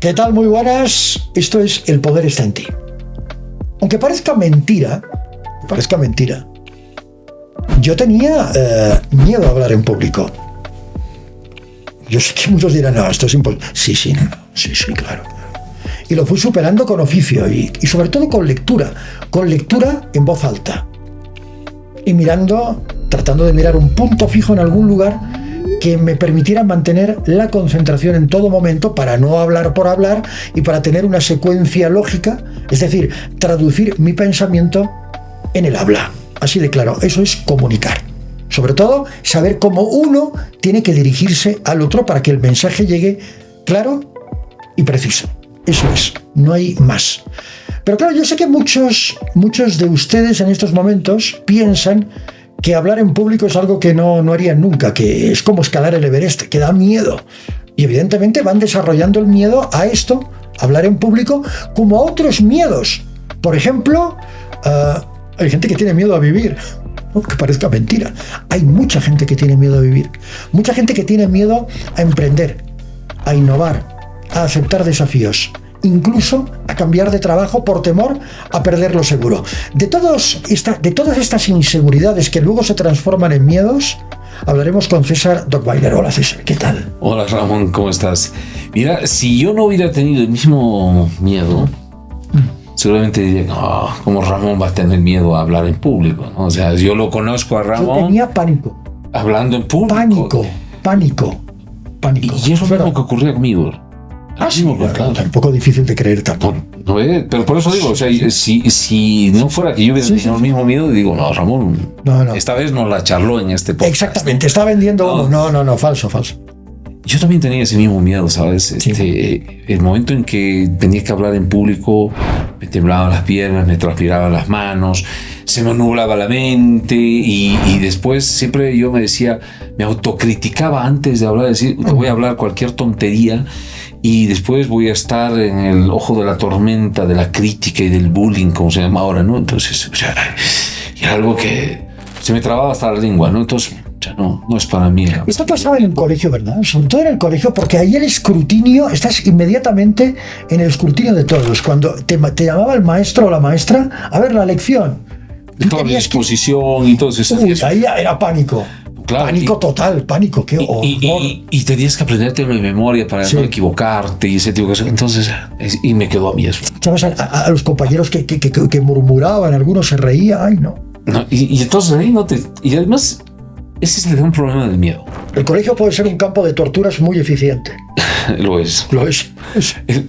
¿Qué tal? Muy buenas. Esto es El Poder está en ti. Aunque parezca mentira, yo tenía miedo a hablar en público. Yo sé que muchos dirán, no, esto es imposible. Sí, claro. Y lo fui superando con oficio y sobre todo con lectura en voz alta. Y tratando de mirar un punto fijo en algún lugar que me permitiera mantener la concentración en todo momento para no hablar por hablar y para tener una secuencia lógica, es decir, traducir mi pensamiento en el habla. Así de claro, eso es comunicar. Sobre todo, saber cómo uno tiene que dirigirse al otro para que el mensaje llegue claro y preciso. Eso es, no hay más. Pero claro, yo sé que muchos de ustedes en estos momentos piensan que hablar en público es algo que no harían nunca, que es como escalar el Everest, que da miedo. Y evidentemente van desarrollando el miedo a esto, hablar en público, como a otros miedos. Por ejemplo, hay gente que tiene miedo a vivir. Aunque parezca mentira. Hay mucha gente que tiene miedo a vivir. Mucha gente que tiene miedo a emprender, a innovar, a aceptar desafíos, incluso a cambiar de trabajo por temor a perder lo seguro. De todas estas inseguridades que luego se transforman en miedos, hablaremos con César Dockweiler. Hola César, ¿qué tal? Hola Ramón, ¿cómo estás? Mira, si yo no hubiera tenido el mismo miedo, seguramente diría, no, ¿cómo Ramón va a tener miedo a hablar en público? ¿No? O sea, yo lo conozco a Ramón. Yo tenía pánico. Hablando en público. Pánico. Y es lo mismo que ocurría conmigo. Sí, claro. Un poco difícil de creer tampoco. No, pero por eso digo, o sea, si no fuera que yo hubiera tenido el mismo miedo, digo, no, Ramón, esta vez nos la charló en este podcast. Exactamente, está vendiendo uno. No, falso. Yo también tenía ese mismo miedo, ¿sabes? El momento en que tenía que hablar en público, me temblaban las piernas, me transpiraban las manos, se me nublaba la mente y después siempre yo me autocriticaba antes de hablar, decir, te voy a hablar cualquier tontería y después voy a estar en el ojo de la tormenta de la crítica y del bullying, como se llama ahora, ¿no? Entonces, era algo que se me trababa hasta la lengua, ¿no? Entonces, no es para mí. Esto pasaba en el colegio, ¿verdad? Sobre todo en el colegio, porque ahí el escrutinio, estás inmediatamente en el escrutinio de todos. Cuando te llamaba el maestro o la maestra, a ver, la lección. Toda la exposición y todo eso. Ahí era pánico. Claro, pánico, qué horror. Y tenías que aprenderte de memoria para no equivocarte y ese tipo de cosas. Entonces, y me quedó a mí eso. ¿Sabes? A los compañeros que murmuraban, algunos se reían, no. Y entonces ahí y además, ese es el gran problema del miedo. El colegio puede ser un campo de torturas muy eficiente. Lo es. Este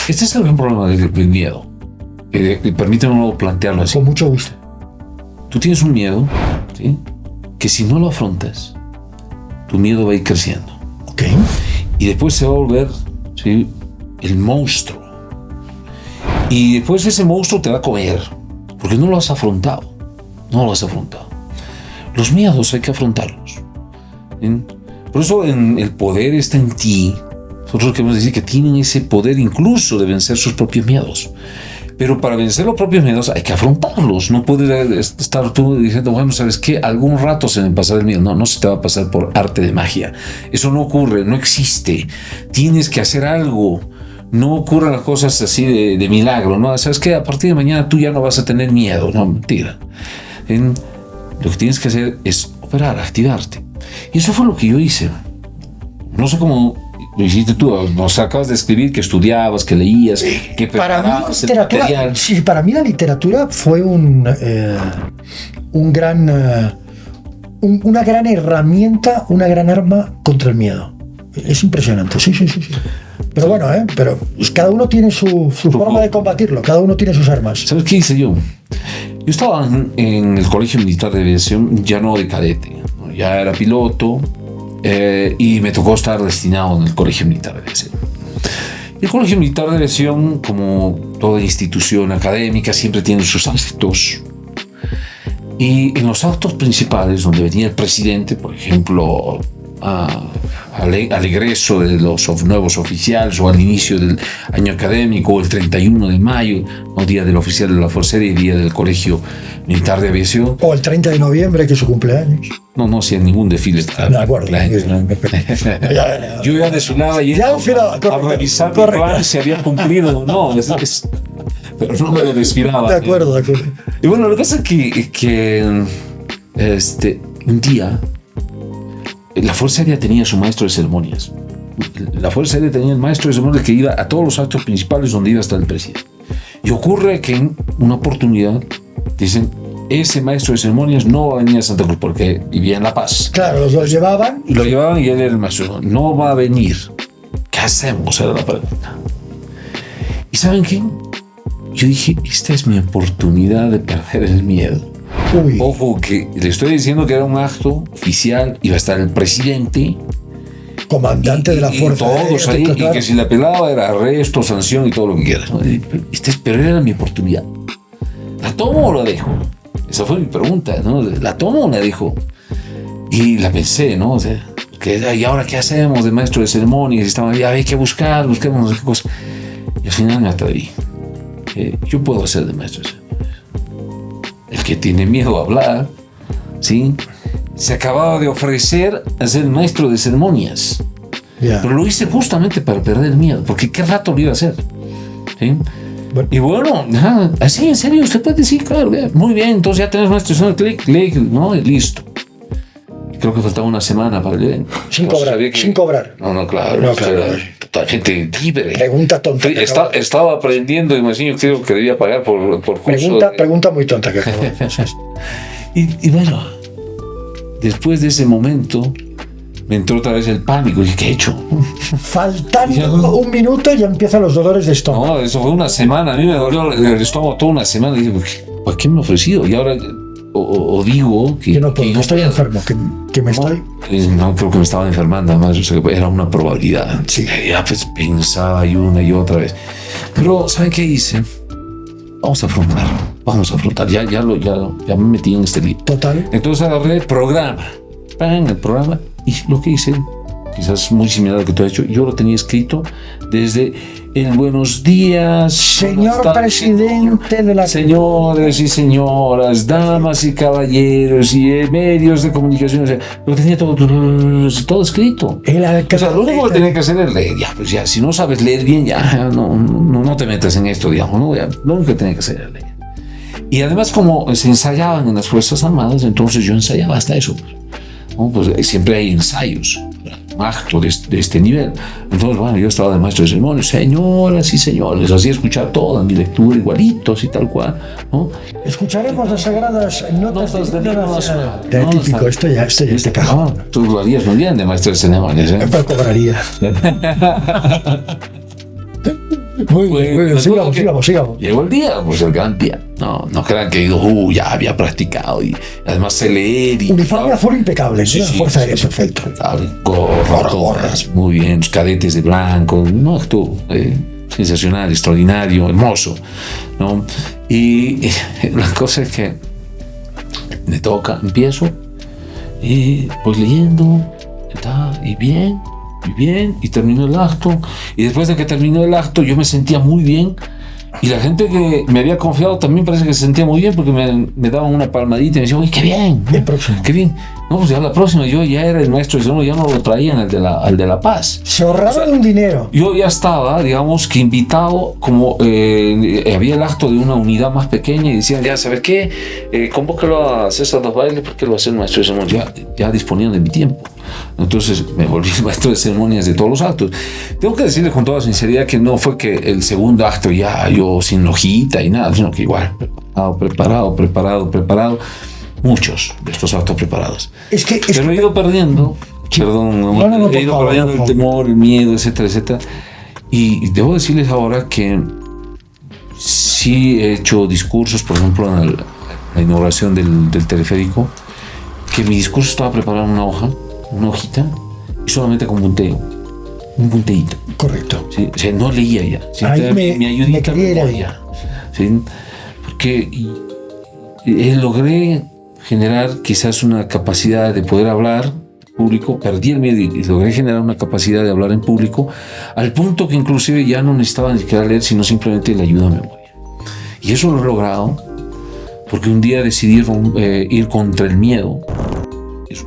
es el gran problema del miedo. Permíteme plantearlo así. Con mucho gusto. Tú tienes un miedo, ¿sí?, que si no lo afrontas, tu miedo va a ir creciendo. Ok. Y después se va a volver, ¿sí?, el monstruo. Y después ese monstruo te va a comer, porque no lo has afrontado. Los miedos hay que afrontarlos. ¿Sí? Por eso el poder está en ti. Nosotros queremos decir que tienen ese poder incluso de vencer sus propios miedos. Pero para vencer los propios miedos hay que afrontarlos. No puedes estar tú diciendo, bueno, ¿sabes qué? Algún rato se me pasará el miedo. No se te va a pasar por arte de magia. Eso no ocurre, no existe. Tienes que hacer algo. No ocurren las cosas así de milagro, ¿no? ¿Sabes qué? A partir de mañana tú ya no vas a tener miedo. No, mentira. Lo que tienes que hacer es operar, activarte. Y eso fue lo que yo hice. No sé cómo lo hiciste tú. Nos acabas de escribir que estudiabas, que leías, que preparabas el material. Sí, para mí la literatura fue una gran herramienta, una gran arma contra el miedo. Es impresionante, sí. Pero bueno, pero cada uno tiene su forma de combatirlo, cada uno tiene sus armas. ¿Sabes qué hice yo? Yo estaba en el Colegio Militar de Aviación, ya no de cadete, ¿no? Ya era piloto, y me tocó estar destinado en el Colegio Militar de Aviación. El Colegio Militar de Aviación, como toda institución académica, siempre tiene sus actos. Y en los actos principales, donde venía el presidente, por ejemplo, al egreso de los nuevos oficiales o al inicio del año académico, o el 31 de mayo, ¿no? Día del oficial de la Fuerza Aérea y Día del Colegio Militar de Aviación. O el 30 de noviembre, que es su cumpleaños. No hacía ningún desfile. De acuerdo. Yo ya desfilaba y a revisar mi plan si había cumplido o no. Pero no me lo desfilaba. De acuerdo. Y bueno, lo que pasa es que un día la Fuerza Aérea tenía su maestro de ceremonias. La Fuerza Aérea tenía el maestro de ceremonias que iba a todos los actos principales donde iba a estar el presidente. Y ocurre que en una oportunidad dicen: ese maestro de ceremonias no va a venir a Santa Cruz porque vivía en La Paz. Claro, los llevaban. Y lo llevaban y él era el maestro. No va a venir. ¿Qué hacemos? Era la pregunta. ¿Y saben qué? Yo dije: esta es mi oportunidad de perder el miedo. Uy. Ojo, que le estoy diciendo que era un acto oficial, iba a estar el presidente, comandante de la Fuerza Aérea, todos ahí, claro. y que si la pelaba era arresto, sanción y todo lo que quieras, ¿no? Pero era mi oportunidad. ¿La tomo o la dejo? Esa fue mi pregunta, ¿no? ¿La tomo o la dejo? Y la pensé, ¿no? O sea, ¿y ahora qué hacemos de maestro de ceremonias? Estaba ahí, hay que busquemos no sé qué cosa. Y al final me atreví. Yo puedo hacer de maestro de ceremonias. El que tiene miedo a hablar, ¿sí? Se acababa de ofrecer a ser maestro de ceremonias. Yeah. Pero lo hice justamente para perder el miedo, porque qué rato lo iba a hacer. ¿Sí? Bueno. Y bueno, así en serio, usted puede decir, claro, muy bien, entonces ya tenemos maestro de ceremonias, clic, ¿no? Y listo. Creo que faltaba una semana para el evento. Sin cobrar. No, claro. No, claro. Totalmente libre. Pregunta tonta. Estaba aprendiendo y me enseñó, creo que debía pagar por curso. Pregunta muy tonta que y bueno, después de ese momento me entró otra vez el pánico. Dije, ¿qué he hecho? Faltando un minuto ya empiezan los dolores de estómago. No, eso fue una semana. A mí me dolió el estómago toda una semana. Dije, ¿para qué me he ofrecido? Y ahora o digo que no puedo, que estoy enfermo, que me estoy. No, creo que me estaba enfermando, además, o sea, era una probabilidad. Sí. Ya pues pensaba y una y otra vez. Pero, ¿saben qué hice? Vamos a afrontar. Ya me metí en este lío. Total. Entonces agarré el programa, y lo que hice, quizás muy similar a lo que tú has hecho, yo lo tenía escrito desde el buenos días, señor presidente de la... Señores y señoras, damas y caballeros y medios de comunicación, o sea, lo tenía todo escrito. O sea, lo único que tenía que hacer es leer, pues ya, si no sabes leer bien, no te metas en esto, digamos, ¿no? Ya, lo único que tenía que hacer era leer. Y además, como se ensayaban en las Fuerzas Armadas, entonces yo ensayaba hasta eso, ¿no? Pues siempre hay ensayos, un acto de este nivel. Entonces, bueno, yo estaba de maestro de ceremonias, señoras y señores, hacía escuchar toda mi lectura igualitos y tal cual, ¿no? Escucharemos las sagradas notas de himno nacional. Típico, esto ya es de cajón. Tú lo harías muy bien de maestro de ceremonias, ¿eh? Pero cobraría. Muy bien, sigamos. Llegó el día, pues el gran día. No crean que digo, ya había practicado y además sé leer. Uniforme azul impecable, sí, Fuerza Aérea, perfecto. Gorras, muy bien, los cadetes de blanco, un acto sensacional, extraordinario, hermoso, ¿no? Y la cosa es que me toca, empiezo, y pues leyendo, y bien, y terminó el acto, y después de que terminó el acto yo me sentía muy bien, y la gente que me había confiado también parece que se sentía muy bien, porque me daban una palmadita y me decían, uy, qué bien, el próximo, qué bien. No, pues ya la próxima, yo ya era el maestro de ceremonias, ya no lo traían al de La Paz. Se ahorraron un dinero. Yo ya estaba, digamos, que invitado, como había el acto de una unidad más pequeña y decían, ya, ¿sabes qué? Convócalo a César Dos Bailes porque él va a ser el maestro de ceremonias. Ya disponían de mi tiempo. Entonces me volví maestro de ceremonias de todos los actos. Tengo que decirle con toda sinceridad que no fue que el segundo acto ya yo sin hojita y nada, sino que igual, preparado. Muchos de estos actos preparados. Pero he ido perdiendo, he ido perdiendo el temor, el miedo, etcétera. Y debo decirles ahora que sí he hecho discursos, por ejemplo, en la inauguración del teleférico, que mi discurso estaba preparado en una hojita, y solamente con un punteíto. Correcto. ¿Sí? O sea, no leía ya. Ahí mi ayudita me memoria. ¿Sí? Porque logré generar quizás una capacidad de poder hablar, público, perdí el miedo y logré generar una capacidad de hablar en público, al punto que inclusive ya no necesitaba ni siquiera leer, sino simplemente la ayuda a memoria. Y eso lo he logrado porque un día decidí ir contra el miedo.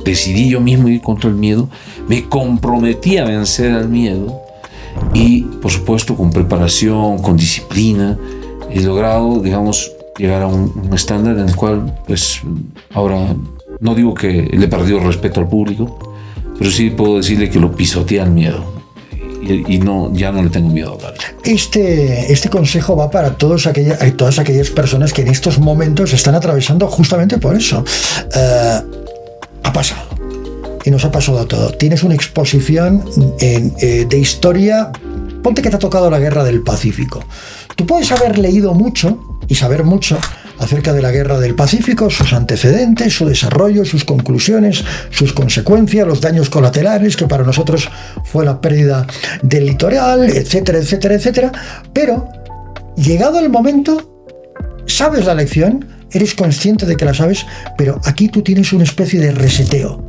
Decidí yo mismo ir contra el miedo, me comprometí a vencer al miedo y, por supuesto, con preparación, con disciplina, he logrado, digamos, llegar a un estándar en el cual, pues, ahora no digo que le he perdido el respeto al público, pero sí puedo decirle que lo pisoteé al miedo y ya no le tengo miedo a hablar. Este consejo va para todas aquellas personas que en estos momentos están atravesando justamente por eso. Ha pasado y nos ha pasado a todo. Tienes una exposición de historia. Ponte que te ha tocado la guerra del Pacífico. Tú puedes haber leído mucho y saber mucho acerca de la guerra del Pacífico, sus antecedentes, su desarrollo, sus conclusiones, sus consecuencias, los daños colaterales, que para nosotros fue la pérdida del litoral, etcétera, etcétera, etcétera. Pero, llegado el momento, sabes la lección, eres consciente de que la sabes, pero aquí tú tienes una especie de reseteo.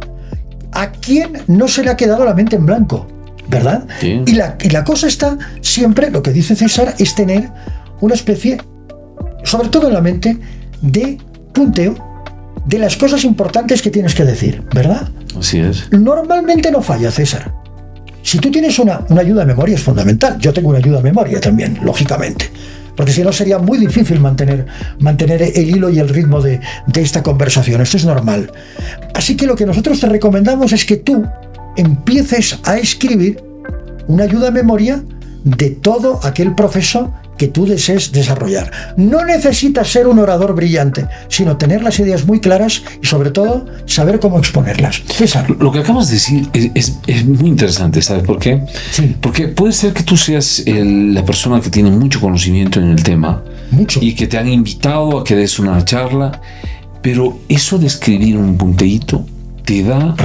¿A quién no se le ha quedado la mente en blanco? ¿Verdad? Sí. Y la cosa está siempre, lo que dice César, es tener una especie, sobre todo en la mente, de punteo de las cosas importantes que tienes que decir, ¿verdad? Así es. Normalmente no falla, César. Si tú tienes una ayuda de memoria es fundamental. Yo tengo una ayuda de memoria también, lógicamente. Porque si no sería muy difícil mantener el hilo y el ritmo de esta conversación. Esto es normal. Así que lo que nosotros te recomendamos es que tú empieces a escribir una ayuda de memoria de todo aquel proceso que tú desees desarrollar. No necesitas ser un orador brillante, sino tener las ideas muy claras y, sobre todo, saber cómo exponerlas. César. Lo que acabas de decir es muy interesante, ¿sabes por qué? Sí. Porque puede ser que tú seas la persona que tiene mucho conocimiento en el tema. Mucho. Y que te han invitado a que des una charla, pero eso de escribir un punteíto te da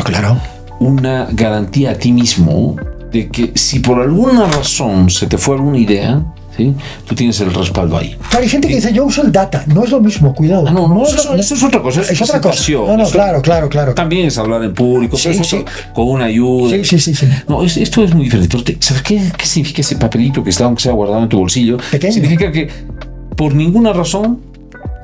una garantía a ti mismo de que si por alguna razón se te fue alguna idea, ¿sí?, tú tienes el respaldo ahí. Claro, hay gente que dice, yo uso el data. No es lo mismo, cuidado. Eso es otra cosa. Es otra cosa. Claro. También es hablar en público, sí. Con una ayuda. Sí. No, esto es muy diferente. ¿Sabes qué significa ese papelito que está, aunque sea guardado en tu bolsillo? Pequeño. Significa que por ninguna razón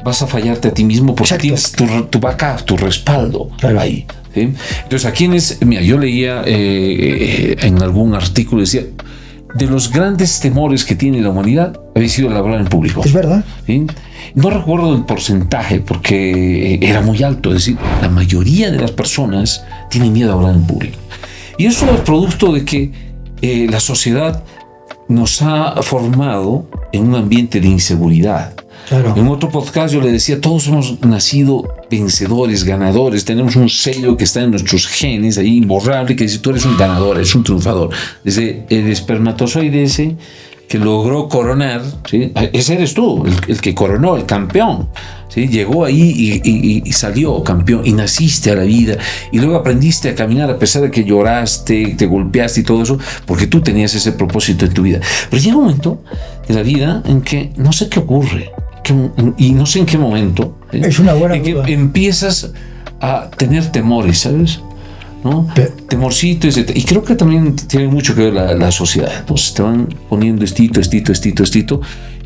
vas a fallarte a ti mismo porque tienes tu backup, tu respaldo ahí. ¿Sí? Entonces, mira, yo leía en algún artículo, decía, de los grandes temores que tiene la humanidad había sido el hablar en público. Es verdad. ¿Sí? No recuerdo el porcentaje porque era muy alto, es decir, la mayoría de las personas tienen miedo a hablar en público. Y eso es producto de que la sociedad nos ha formado en un ambiente de inseguridad. Claro. En otro podcast yo le decía, todos hemos nacido vencedores, ganadores, tenemos un sello que está en nuestros genes, ahí imborrable, que dice, tú eres un ganador, eres un triunfador. Desde el espermatozoide ese que logró coronar, ¿sí?, ese eres tú, el que coronó, el campeón, ¿sí?, llegó ahí y salió campeón, y naciste a la vida, y luego aprendiste a caminar a pesar de que lloraste, te golpeaste y todo eso, porque tú tenías ese propósito en tu vida. Pero llega un momento de la vida en que no sé qué ocurre, y no sé en qué momento, ¿sí?, es una buena en que duda. Empiezas a tener temores, ¿sabes? ¿No? Temorcito, etc. Y creo que también tiene mucho que ver la sociedad. Pues te van poniendo estito,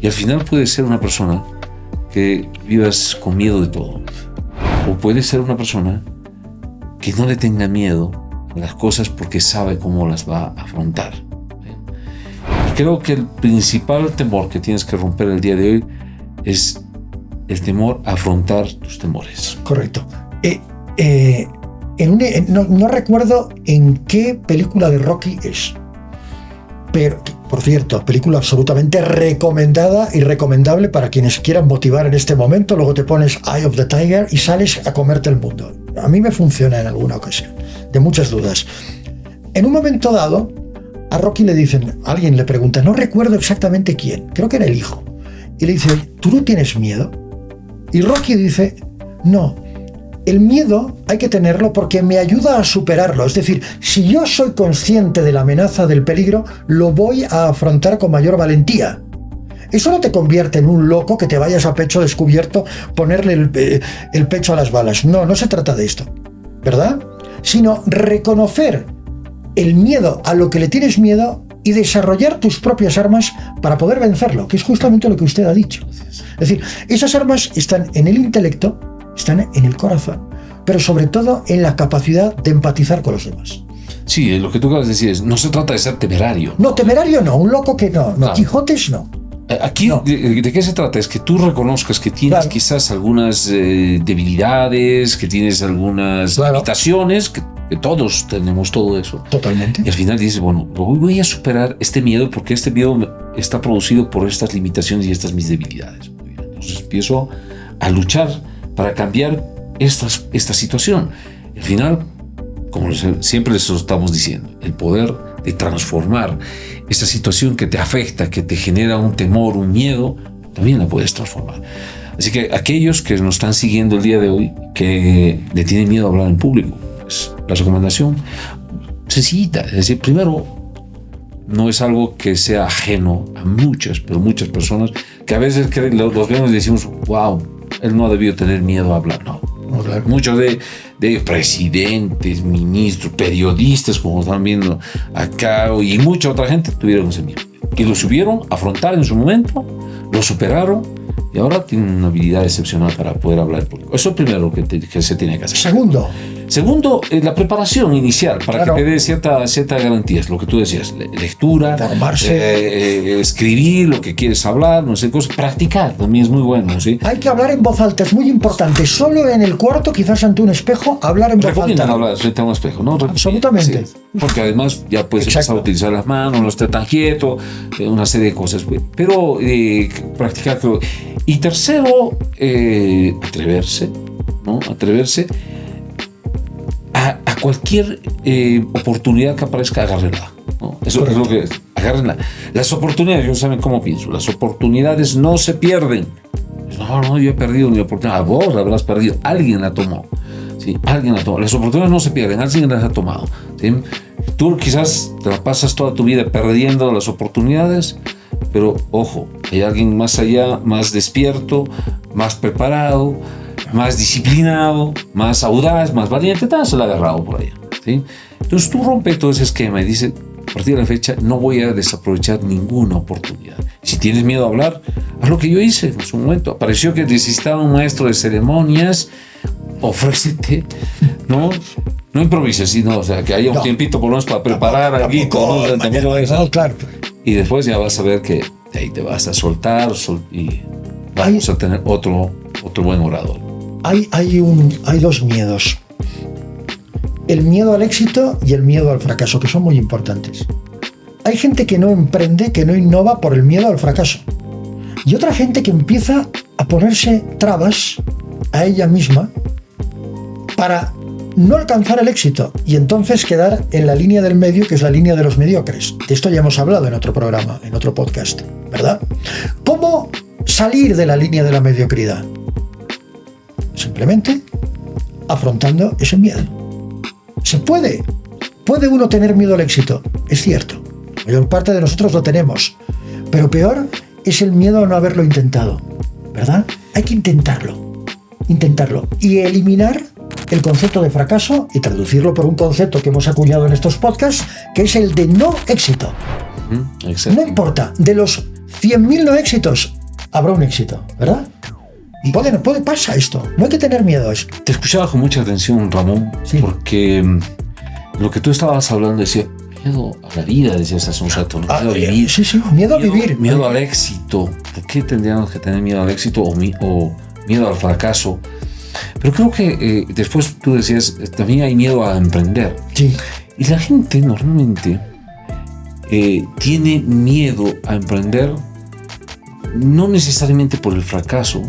y al final puedes ser una persona que vivas con miedo de todo. O puedes ser una persona que no le tenga miedo a las cosas porque sabe cómo las va a afrontar. ¿Sí? Y creo que el principal temor que tienes que romper el día de hoy es el temor a afrontar tus temores. Correcto. No recuerdo en qué película de Rocky es, pero, por cierto, película absolutamente recomendada y recomendable para quienes quieran motivar en este momento. Luego te pones Eye of the Tiger y sales a comerte el mundo. A mí me funciona en alguna ocasión, de muchas dudas. En un momento dado, a Rocky le dicen, alguien le pregunta, no recuerdo exactamente quién, creo que era el hijo, y le dice, ¿tú no tienes miedo? Y Rocky dice, no. El miedo hay que tenerlo porque me ayuda a superarlo. Es decir, si yo soy consciente de la amenaza del peligro, lo voy a afrontar con mayor valentía. Eso no te convierte en un loco que te vayas a pecho descubierto, ponerle el pecho a las balas. No se trata de esto, ¿verdad? sino reconocer el miedo a lo que le tienes miedo y desarrollar tus propias armas para poder vencerlo, que es justamente lo que usted ha dicho. Es decir, esas armas están en el intelecto, están en el corazón, pero sobre todo en la capacidad de empatizar con los demás. Sí, lo que tú acabas de decir es, no se trata de ser temerario. No, temerario no, un loco que no, Claro. Quijotes no. Aquí, No. ¿de qué se trata? Es que tú reconozcas que tienes Claro. quizás algunas debilidades, que tienes algunas Claro. limitaciones, que todos tenemos todo eso. Totalmente. Y al final dices, bueno, voy a superar este miedo porque este miedo está producido por estas limitaciones y estas mis debilidades. Muy bien. Entonces empiezo a luchar para cambiar esta situación. Al final, como siempre les estamos diciendo, el poder de transformar esa situación que te afecta, que te genera un temor, un miedo, también la puedes transformar. Así que aquellos que nos están siguiendo el día de hoy, que le tienen miedo a hablar en público, pues la recomendación sencillita, es decir, primero, no es algo que sea ajeno a muchas personas que a veces los vemos y decimos, wow, él no ha debido tener miedo a hablar. No. Claro. Muchos de ellos, presidentes, ministros, periodistas, como están viendo acá, y mucha otra gente tuvieron ese miedo. Y lo supieron afrontar en su momento, lo superaron y ahora tienen una habilidad excepcional para poder hablar en público. Eso es lo primero que se tiene que hacer. Segundo, la preparación inicial para que te dé ciertas garantías, lo que tú decías, lectura, formarse, escribir lo que quieres hablar, no sé, cosas, practicar también es muy bueno, ¿sí? Hay que hablar en voz alta, es muy importante. Solo en el cuarto, quizás ante un espejo, hablar en voz alta. Recomiendan hablar frente a un espejo, ¿no? Absolutamente. Sí, porque además ya puedes empezar a utilizar las manos, no estar tan quieto, una serie de cosas. Pero practicar, creo. Y tercero, atreverse, ¿no? Atreverse a cualquier oportunidad que aparezca, agárrenla, ¿no? Eso es lo que es, agárrenla. Las oportunidades, yo saben cómo pienso, las oportunidades no se pierden. No, yo he perdido mi oportunidad. Vos la habrás perdido, alguien la tomó. Sí, alguien la tomó. Las oportunidades no se pierden, alguien las ha tomado. ¿Sí? Tú quizás te la pasas toda tu vida perdiendo las oportunidades, pero ojo, hay alguien más allá, más despierto, más preparado, más disciplinado, más audaz, más valiente, se la ha agarrado por allá. ¿Sí? Entonces tú rompes todo ese esquema y dices, a partir de la fecha no voy a desaprovechar ninguna oportunidad. Si tienes miedo a hablar, haz lo que yo hice en su momento. Apareció que necesitaba un maestro de ceremonias, ofrécete, ¿no? No improvises, sino, o sea, que haya un tiempito por lo menos para preparar algo, ¿no? Claro. Y después ya vas a ver que ahí te vas a soltar y vamos a tener otro buen orador. Hay dos miedos. El miedo al éxito y el miedo al fracaso, que son muy importantes. Hay gente que no emprende, que no innova por el miedo al fracaso. Y otra gente que empieza a ponerse trabas a ella misma para no alcanzar el éxito y entonces quedar en la línea del medio, que es la línea de los mediocres. De esto ya hemos hablado en otro programa, en otro podcast, ¿verdad? ¿Cómo salir de la línea de la mediocridad? Simplemente afrontando ese miedo. Se puede uno tener miedo al éxito, es cierto. La mayor parte de nosotros lo tenemos, pero peor es el miedo a no haberlo intentado, ¿verdad? Hay que intentarlo y eliminar el concepto de fracaso y traducirlo por un concepto que hemos acuñado en estos podcasts, que es el de no éxito. No importa, de los 100.000 no éxitos, habrá un éxito, ¿verdad? Pasa esto, no hay que tener miedo a eso. Te escuchaba con mucha atención, Ramón, sí, porque lo que tú estabas hablando decía, miedo a la vida, decías hace un rato, ¿no? Miedo a vivir. Sí, miedo a vivir. Miedo al éxito. ¿Por qué tendríamos que tener miedo al éxito o miedo al fracaso? Pero creo que después tú decías, también hay miedo a emprender. Sí. Y la gente normalmente tiene miedo a emprender, no necesariamente por el fracaso,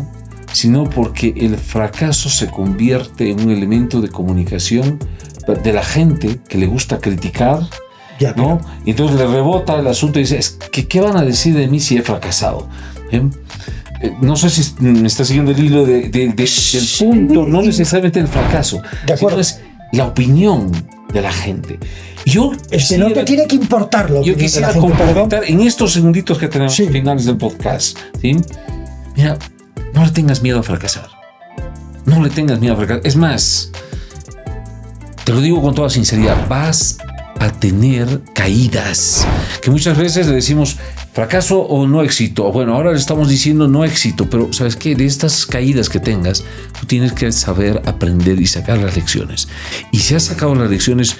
sino porque el fracaso se convierte en un elemento de comunicación de la gente que le gusta criticar, ¿no? Y entonces le rebota el asunto y dice, ¿qué van a decir de mí si he fracasado? No sé si me está siguiendo el hilo del punto, no necesariamente el fracaso, sino es la opinión de la gente. No te tiene que importar lo yo quisiera complementar en estos segunditos que tenemos finales del podcast, ¿sí? Mira, no le tengas miedo a fracasar. No le tengas miedo a fracasar. Es más, te lo digo con toda sinceridad, vas a tener caídas, que muchas veces le decimos fracaso o no éxito. Bueno, ahora le estamos diciendo no éxito, pero ¿sabes qué? De estas caídas que tengas, tú tienes que saber aprender y sacar las lecciones. Y si has sacado las lecciones,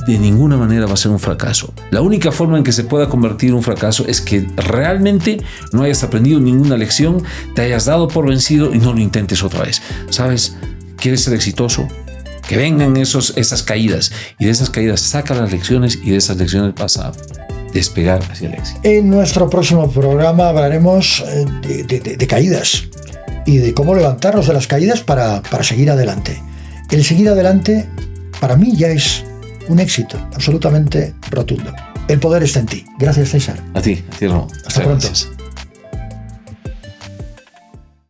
de ninguna manera va a ser un fracaso. La única forma en que se pueda convertir en un fracaso es que realmente no hayas aprendido ninguna lección, te hayas dado por vencido y no lo intentes otra vez. ¿Sabes? ¿Quieres ser exitoso? Que vengan esas caídas, y de esas caídas saca las lecciones, y de esas lecciones vas a despegar hacia el éxito. En nuestro próximo programa hablaremos de caídas y de cómo levantarnos de las caídas para seguir adelante. El seguir adelante para mí ya es un éxito absolutamente rotundo. El poder está en ti. Gracias, César. A ti, Ramón. Hasta pronto. Gracias.